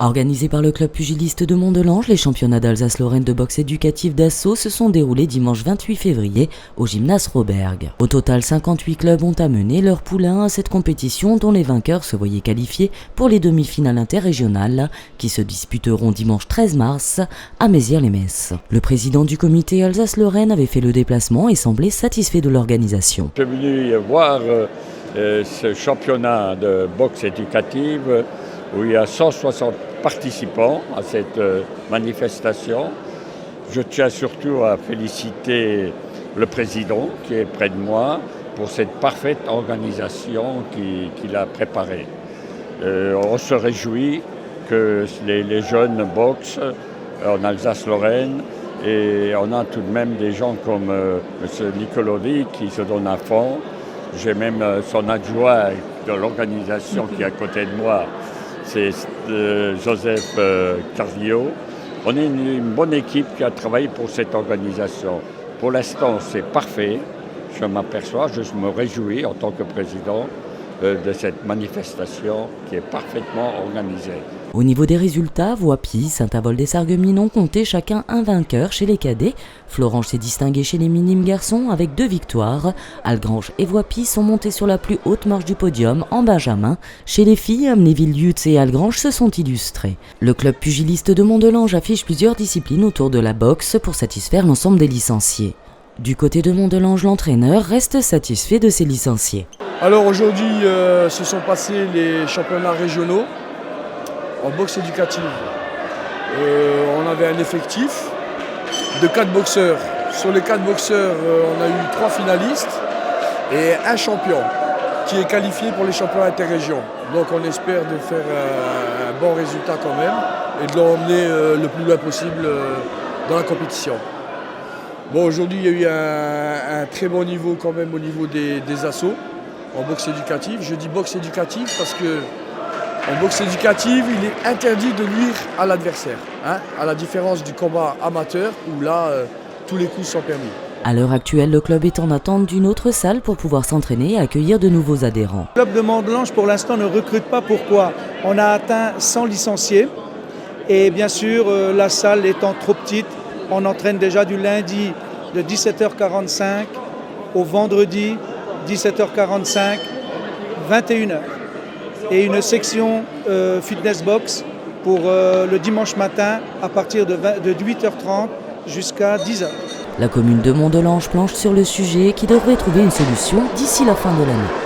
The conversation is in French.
Organisés par le club pugiliste de Mont-de-Lange, les championnats d'Alsace-Lorraine de boxe éducative d'assaut se sont déroulés dimanche 28 février au gymnase Roberg. Au total, 58 clubs ont amené leur poulain à cette compétition dont les vainqueurs se voyaient qualifiés pour les demi-finales interrégionales qui se disputeront dimanche 13 mars à Mézières-les-Messes. Le président du comité Alsace-Lorraine avait fait le déplacement et semblait satisfait de l'organisation. Je suis venu voir ce championnat de boxe éducative où il y a 160 participants à cette manifestation. Je tiens surtout à féliciter le président qui est près de moi pour cette parfaite organisation qu'il a préparée. On se réjouit que les jeunes boxent en Alsace-Lorraine et on a tout de même des gens comme M. Nicolodi qui se donne à fond. J'ai même son adjoint de l'organisation qui est à côté de moi. C'est Joseph Carlio. On est une bonne équipe qui a travaillé pour cette organisation. Pour l'instant, c'est parfait. Je m'aperçois, je me réjouis en tant que président de cette manifestation qui est parfaitement organisée. Au niveau des résultats, Voipy, Saint-Avold-des-Sarreguemines ont compté chacun un vainqueur chez les cadets. Florange s'est distingué chez les minimes garçons avec 2 victoires. Algrange et Voipy sont montés sur la plus haute marche du podium en benjamin. Chez les filles, Amnéville-Lutz et Algrange se sont illustrés. Le club pugiliste de Mont-de-Lange affiche plusieurs disciplines autour de la boxe pour satisfaire l'ensemble des licenciés. Du côté de Mont-de-Lange, l'entraîneur reste satisfait de ses licenciés. Alors aujourd'hui, se sont passés les championnats régionaux en boxe éducative. On avait un effectif de 4 boxeurs. Sur les 4 boxeurs, on a eu 3 finalistes et un champion qui est qualifié pour les championnats interrégions. Donc on espère de faire un bon résultat quand même et de l'emmener le plus loin possible dans la compétition. Bon, aujourd'hui, il y a eu un très bon niveau quand même au niveau des assauts en boxe éducative. Je dis boxe éducative parce que en boxe éducative, il est interdit de nuire à l'adversaire, à la différence du combat amateur où là, tous les coups sont permis. À l'heure actuelle, le club est en attente d'une autre salle pour pouvoir s'entraîner et accueillir de nouveaux adhérents. Le club de Mont-de-Lange, pour l'instant, ne recrute pas. Pourquoi ? On a atteint 100 licenciés et bien sûr, la salle étant trop petite, on entraîne déjà du lundi de 17h45 au vendredi 17h45, 21h. Et une section fitness box pour le dimanche matin à partir de 8h30 jusqu'à 10h. La commune de Mont-de-Lange planche sur le sujet qui devrait trouver une solution d'ici la fin de l'année.